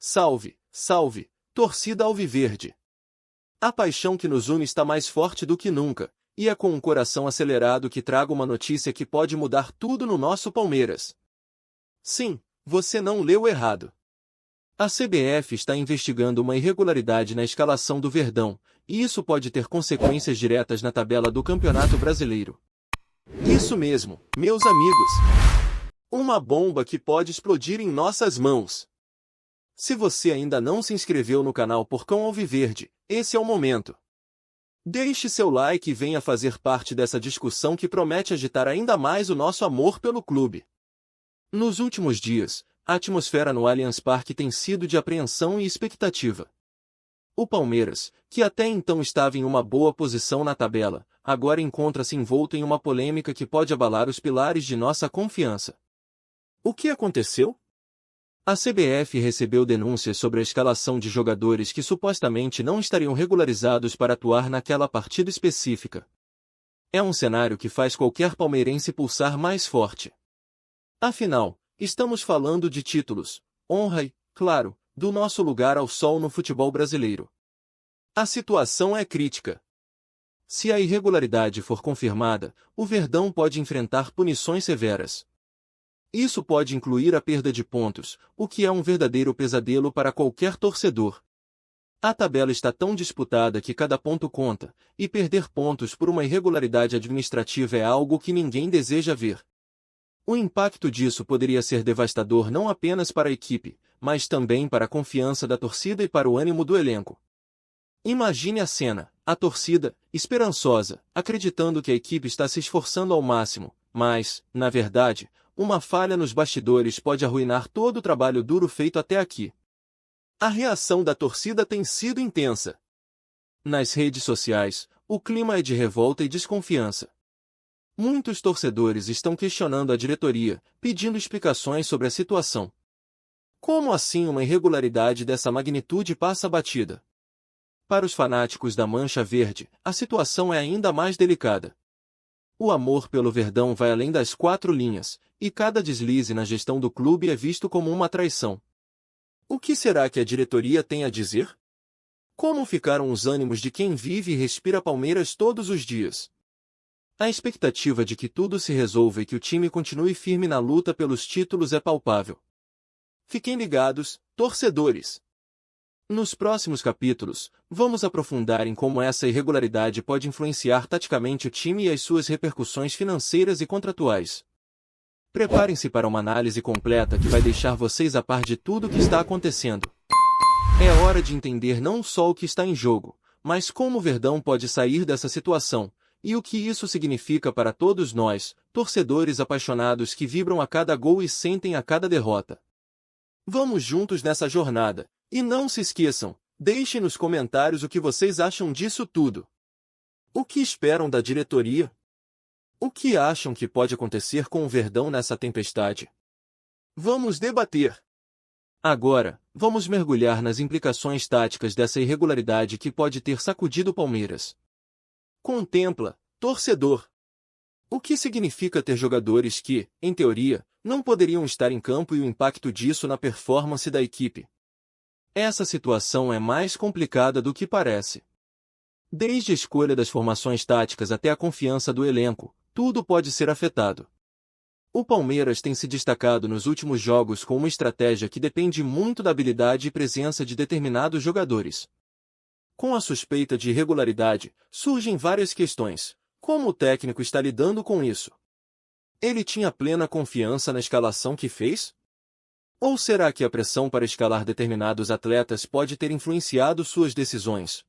Salve, salve, torcida alviverde! A paixão que nos une está mais forte do que nunca, e é com um coração acelerado que trago uma notícia que pode mudar tudo no nosso Palmeiras. Sim, você não leu errado. A CBF está investigando uma irregularidade na escalação do Verdão, e isso pode ter consequências diretas na tabela do Campeonato Brasileiro. Isso mesmo, meus amigos! Uma bomba que pode explodir em nossas mãos. Se você ainda não se inscreveu no canal Porcão Alviverde, esse é o momento. Deixe seu like e venha fazer parte dessa discussão que promete agitar ainda mais o nosso amor pelo clube. Nos últimos dias, a atmosfera no Allianz Parque tem sido de apreensão e expectativa. O Palmeiras, que até então estava em uma boa posição na tabela, agora encontra-se envolto em uma polêmica que pode abalar os pilares de nossa confiança. O que aconteceu? A CBF recebeu denúncias sobre a escalação de jogadores que supostamente não estariam regularizados para atuar naquela partida específica. É um cenário que faz qualquer palmeirense pulsar mais forte. Afinal, estamos falando de títulos, honra e, claro, do nosso lugar ao sol no futebol brasileiro. A situação é crítica. Se a irregularidade for confirmada, o Verdão pode enfrentar punições severas. Isso pode incluir a perda de pontos, o que é um verdadeiro pesadelo para qualquer torcedor. A tabela está tão disputada que cada ponto conta, e perder pontos por uma irregularidade administrativa é algo que ninguém deseja ver. O impacto disso poderia ser devastador não apenas para a equipe, mas também para a confiança da torcida e para o ânimo do elenco. Imagine a cena, a torcida, esperançosa, acreditando que a equipe está se esforçando ao máximo, mas, na verdade, uma falha nos bastidores pode arruinar todo o trabalho duro feito até aqui. A reação da torcida tem sido intensa. Nas redes sociais, o clima é de revolta e desconfiança. Muitos torcedores estão questionando a diretoria, pedindo explicações sobre a situação. Como assim uma irregularidade dessa magnitude passa batida? Para os fanáticos da Mancha Verde, a situação é ainda mais delicada. O amor pelo Verdão vai além das 4 linhas, e cada deslize na gestão do clube é visto como uma traição. O que será que a diretoria tem a dizer? Como ficaram os ânimos de quem vive e respira Palmeiras todos os dias? A expectativa de que tudo se resolva e que o time continue firme na luta pelos títulos é palpável. Fiquem ligados, torcedores! Nos próximos capítulos, vamos aprofundar em como essa irregularidade pode influenciar taticamente o time e as suas repercussões financeiras e contratuais. Preparem-se para uma análise completa que vai deixar vocês a par de tudo o que está acontecendo. É hora de entender não só o que está em jogo, mas como o Verdão pode sair dessa situação, e o que isso significa para todos nós, torcedores apaixonados que vibram a cada gol e sentem a cada derrota. Vamos juntos nessa jornada. E não se esqueçam, deixem nos comentários o que vocês acham disso tudo. O que esperam da diretoria? O que acham que pode acontecer com o Verdão nessa tempestade? Vamos debater! Agora, vamos mergulhar nas implicações táticas dessa irregularidade que pode ter sacudido o Palmeiras. Contempla, torcedor! O que significa ter jogadores que, em teoria, não poderiam estar em campo e o impacto disso na performance da equipe? Essa situação é mais complicada do que parece. Desde a escolha das formações táticas até a confiança do elenco, tudo pode ser afetado. O Palmeiras tem se destacado nos últimos jogos com uma estratégia que depende muito da habilidade e presença de determinados jogadores. Com a suspeita de irregularidade, surgem várias questões. Como o técnico está lidando com isso? Ele tinha plena confiança na escalação que fez? Ou será que a pressão para escalar determinados atletas pode ter influenciado suas decisões?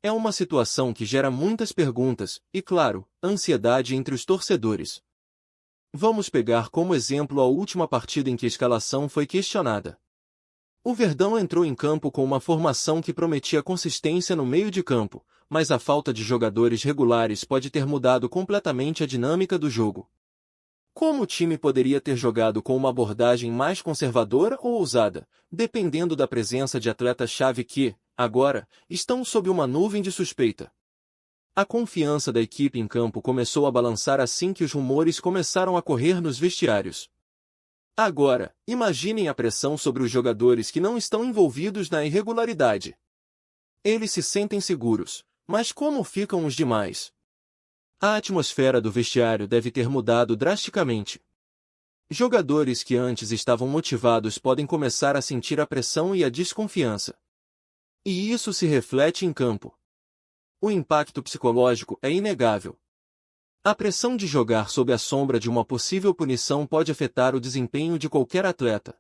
É uma situação que gera muitas perguntas e, claro, ansiedade entre os torcedores. Vamos pegar como exemplo a última partida em que a escalação foi questionada. O Verdão entrou em campo com uma formação que prometia consistência no meio de campo, mas a falta de jogadores regulares pode ter mudado completamente a dinâmica do jogo. Como o time poderia ter jogado com uma abordagem mais conservadora ou ousada, dependendo da presença de atletas-chave que, agora, estão sob uma nuvem de suspeita? A confiança da equipe em campo começou a balançar assim que os rumores começaram a correr nos vestiários. Agora, imaginem a pressão sobre os jogadores que não estão envolvidos na irregularidade. Eles se sentem seguros, mas como ficam os demais? A atmosfera do vestiário deve ter mudado drasticamente. Jogadores que antes estavam motivados podem começar a sentir a pressão e a desconfiança. E isso se reflete em campo. O impacto psicológico é inegável. A pressão de jogar sob a sombra de uma possível punição pode afetar o desempenho de qualquer atleta.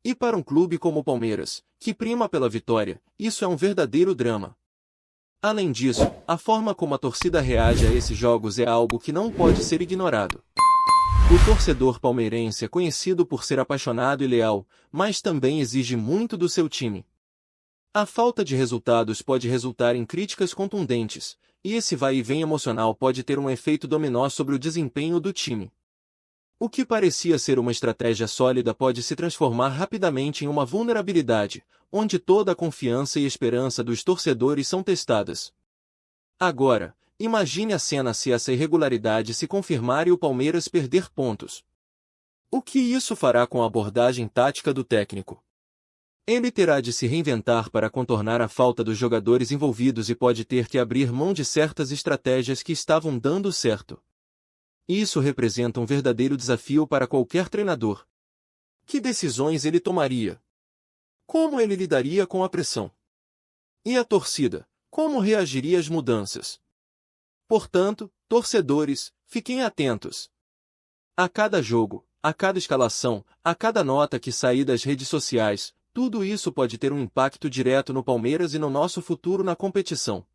E para um clube como o Palmeiras, que prima pela vitória, isso é um verdadeiro drama. Além disso, a forma como a torcida reage a esses jogos é algo que não pode ser ignorado. O torcedor palmeirense é conhecido por ser apaixonado e leal, mas também exige muito do seu time. A falta de resultados pode resultar em críticas contundentes, e esse vai e vem emocional pode ter um efeito dominó sobre o desempenho do time. O que parecia ser uma estratégia sólida pode se transformar rapidamente em uma vulnerabilidade, onde toda a confiança e esperança dos torcedores são testadas. Agora, imagine a cena se essa irregularidade se confirmar e o Palmeiras perder pontos. O que isso fará com a abordagem tática do técnico? Ele terá de se reinventar para contornar a falta dos jogadores envolvidos e pode ter que abrir mão de certas estratégias que estavam dando certo. Isso representa um verdadeiro desafio para qualquer treinador. Que decisões ele tomaria? Como ele lidaria com a pressão? E a torcida, como reagiria às mudanças? Portanto, torcedores, fiquem atentos. A cada jogo, a cada escalação, a cada nota que sair das redes sociais, tudo isso pode ter um impacto direto no Palmeiras e no nosso futuro na competição.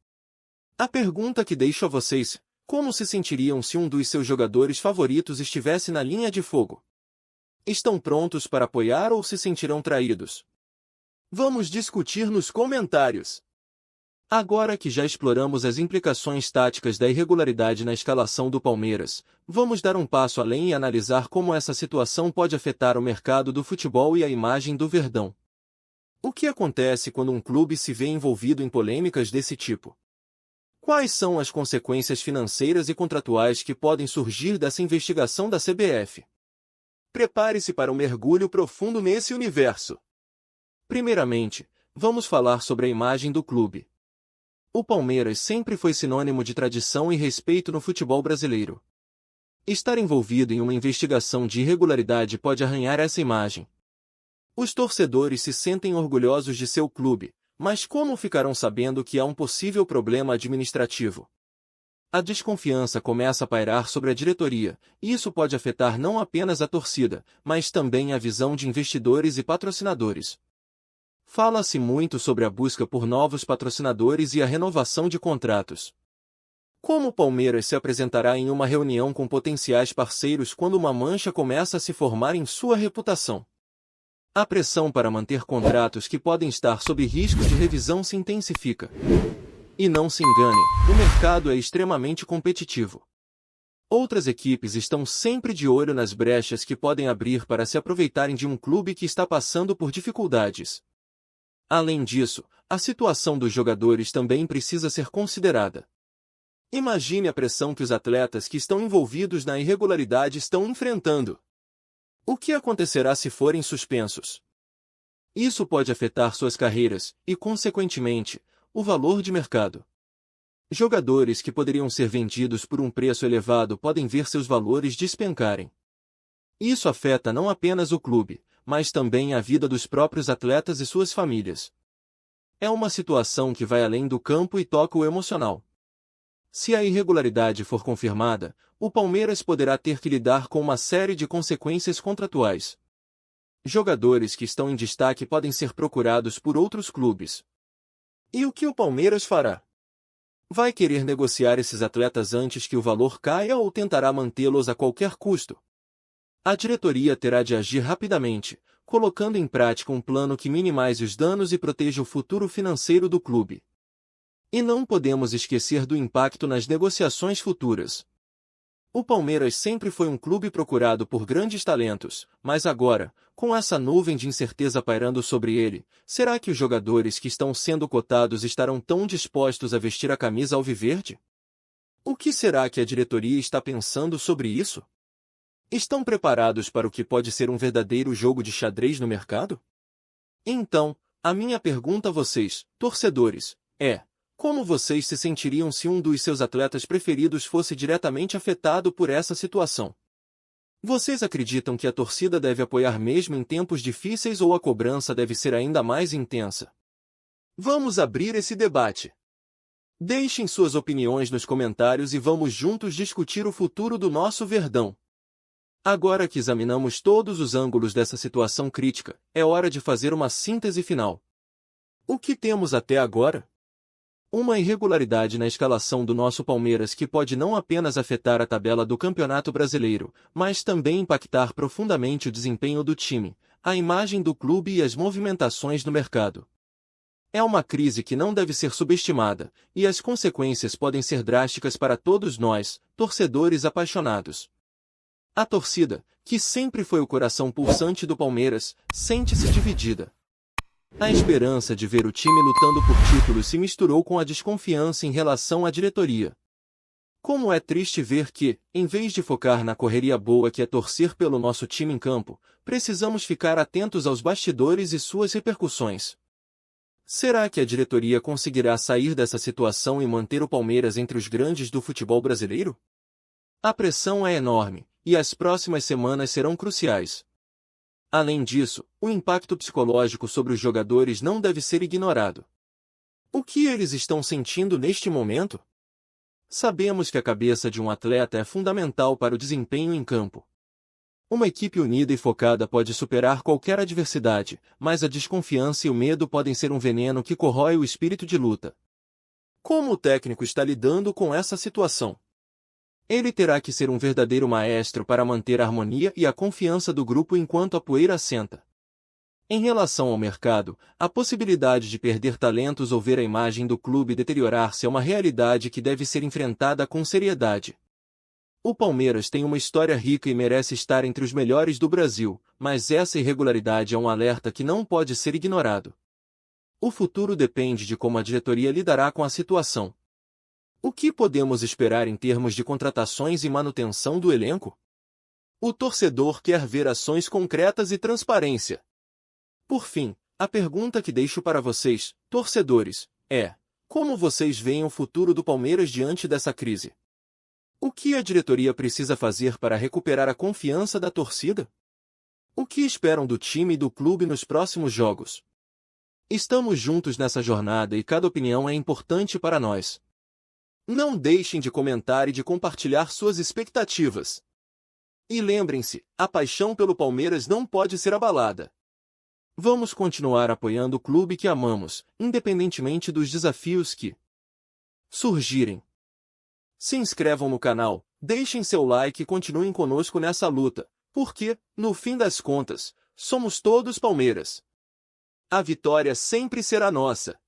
A pergunta que deixo a vocês: como se sentiriam se um dos seus jogadores favoritos estivesse na linha de fogo? Estão prontos para apoiar ou se sentirão traídos? Vamos discutir nos comentários. Agora que já exploramos as implicações táticas da irregularidade na escalação do Palmeiras, vamos dar um passo além e analisar como essa situação pode afetar o mercado do futebol e a imagem do Verdão. O que acontece quando um clube se vê envolvido em polêmicas desse tipo? Quais são as consequências financeiras e contratuais que podem surgir dessa investigação da CBF? Prepare-se para um mergulho profundo nesse universo. Primeiramente, vamos falar sobre a imagem do clube. O Palmeiras sempre foi sinônimo de tradição e respeito no futebol brasileiro. Estar envolvido em uma investigação de irregularidade pode arranhar essa imagem. Os torcedores se sentem orgulhosos de seu clube, mas como ficarão sabendo que há um possível problema administrativo? A desconfiança começa a pairar sobre a diretoria, e isso pode afetar não apenas a torcida, mas também a visão de investidores e patrocinadores. Fala-se muito sobre a busca por novos patrocinadores e a renovação de contratos. Como o Palmeiras se apresentará em uma reunião com potenciais parceiros quando uma mancha começa a se formar em sua reputação? A pressão para manter contratos que podem estar sob risco de revisão se intensifica. E não se engane, o mercado é extremamente competitivo. Outras equipes estão sempre de olho nas brechas que podem abrir para se aproveitarem de um clube que está passando por dificuldades. Além disso, a situação dos jogadores também precisa ser considerada. Imagine a pressão que os atletas que estão envolvidos na irregularidade estão enfrentando. O que acontecerá se forem suspensos? Isso pode afetar suas carreiras e, consequentemente, o valor de mercado. Jogadores que poderiam ser vendidos por um preço elevado podem ver seus valores despencarem. Isso afeta não apenas o clube, mas também a vida dos próprios atletas e suas famílias. É uma situação que vai além do campo e toca o emocional. Se a irregularidade for confirmada, o Palmeiras poderá ter que lidar com uma série de consequências contratuais. Jogadores que estão em destaque podem ser procurados por outros clubes. E o que o Palmeiras fará? Vai querer negociar esses atletas antes que o valor caia ou tentará mantê-los a qualquer custo? A diretoria terá de agir rapidamente, colocando em prática um plano que minimize os danos e proteja o futuro financeiro do clube. E não podemos esquecer do impacto nas negociações futuras. O Palmeiras sempre foi um clube procurado por grandes talentos, mas agora, com essa nuvem de incerteza pairando sobre ele, será que os jogadores que estão sendo cotados estarão tão dispostos a vestir a camisa alviverde? O que será que a diretoria está pensando sobre isso? Estão preparados para o que pode ser um verdadeiro jogo de xadrez no mercado? Então, a minha pergunta a vocês, torcedores, é: como vocês se sentiriam se um dos seus atletas preferidos fosse diretamente afetado por essa situação? Vocês acreditam que a torcida deve apoiar mesmo em tempos difíceis ou a cobrança deve ser ainda mais intensa? Vamos abrir esse debate. Deixem suas opiniões nos comentários e vamos juntos discutir o futuro do nosso Verdão. Agora que examinamos todos os ângulos dessa situação crítica, é hora de fazer uma síntese final. O que temos até agora? Uma irregularidade na escalação do nosso Palmeiras que pode não apenas afetar a tabela do Campeonato Brasileiro, mas também impactar profundamente o desempenho do time, a imagem do clube e as movimentações no mercado. É uma crise que não deve ser subestimada, e as consequências podem ser drásticas para todos nós, torcedores apaixonados. A torcida, que sempre foi o coração pulsante do Palmeiras, sente-se dividida. A esperança de ver o time lutando por títulos se misturou com a desconfiança em relação à diretoria. Como é triste ver que, em vez de focar na correria boa que é torcer pelo nosso time em campo, precisamos ficar atentos aos bastidores e suas repercussões. Será que a diretoria conseguirá sair dessa situação e manter o Palmeiras entre os grandes do futebol brasileiro? A pressão é enorme, e as próximas semanas serão cruciais. Além disso, o impacto psicológico sobre os jogadores não deve ser ignorado. O que eles estão sentindo neste momento? Sabemos que a cabeça de um atleta é fundamental para o desempenho em campo. Uma equipe unida e focada pode superar qualquer adversidade, mas a desconfiança e o medo podem ser um veneno que corrói o espírito de luta. Como o técnico está lidando com essa situação? Ele terá que ser um verdadeiro maestro para manter a harmonia e a confiança do grupo enquanto a poeira assenta. Em relação ao mercado, a possibilidade de perder talentos ou ver a imagem do clube deteriorar-se é uma realidade que deve ser enfrentada com seriedade. O Palmeiras tem uma história rica e merece estar entre os melhores do Brasil, mas essa irregularidade é um alerta que não pode ser ignorado. O futuro depende de como a diretoria lidará com a situação. O que podemos esperar em termos de contratações e manutenção do elenco? O torcedor quer ver ações concretas e transparência. Por fim, a pergunta que deixo para vocês, torcedores, é: como vocês veem o futuro do Palmeiras diante dessa crise? O que a diretoria precisa fazer para recuperar a confiança da torcida? O que esperam do time e do clube nos próximos jogos? Estamos juntos nessa jornada e cada opinião é importante para nós. Não deixem de comentar e de compartilhar suas expectativas. E lembrem-se, a paixão pelo Palmeiras não pode ser abalada. Vamos continuar apoiando o clube que amamos, independentemente dos desafios que surgirem. Se inscrevam no canal, deixem seu like e continuem conosco nessa luta, porque, no fim das contas, somos todos Palmeiras. A vitória sempre será nossa.